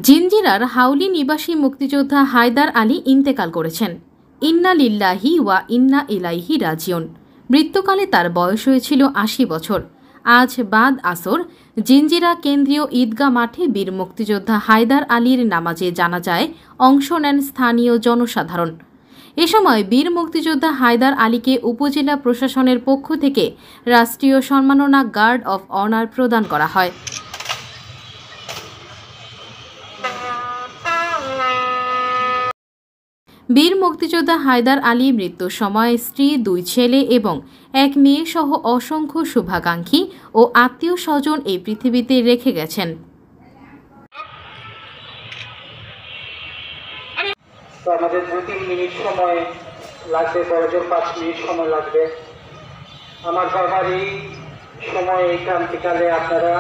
জিঞ্জিরার হাউলি নিবাসী মুক্তিযোদ্ধা হায়দার আলী ইন্তেকাল করেছেন। ইন্না লিল্লাহি ওয়া ইন্না ইলাইহি রাজিউন। মৃত্যুকালে তার বয়স হয়েছিল ৮০ বছর। আজ বাদ আসর জিঞ্জিরা কেন্দ্রীয় ঈদগাহ মাঠে বীর মুক্তিযোদ্ধা হায়দার আলীর নামাজে জানাজায় অংশ নেন স্থানীয় জনসাধারণ। এ সময় বীর মুক্তিযোদ্ধা হায়দার আলীকে উপজেলা প্রশাসনের পক্ষ থেকে রাষ্ট্রীয় সম্মাননা গার্ড অফ অনার প্রদান করা হয়। বীর মুক্তিযোদ্ধা হায়দার আলী মৃত্যুর সময় স্ত্রী, 2 ছেলে এবং 1 মেয়ে সহ অসংখ্য শুভাকাঙ্ক্ষী ও আত্মীয় স্বজন এই পৃথিবীতে রেখে গেছেন। আমাদের 2-3 মিনিট সময় লাগবে, বড়জোর 5 মিনিট সময় লাগবে। আমার বাবার এই সময় এই ক্রান্তিকালে আপনারা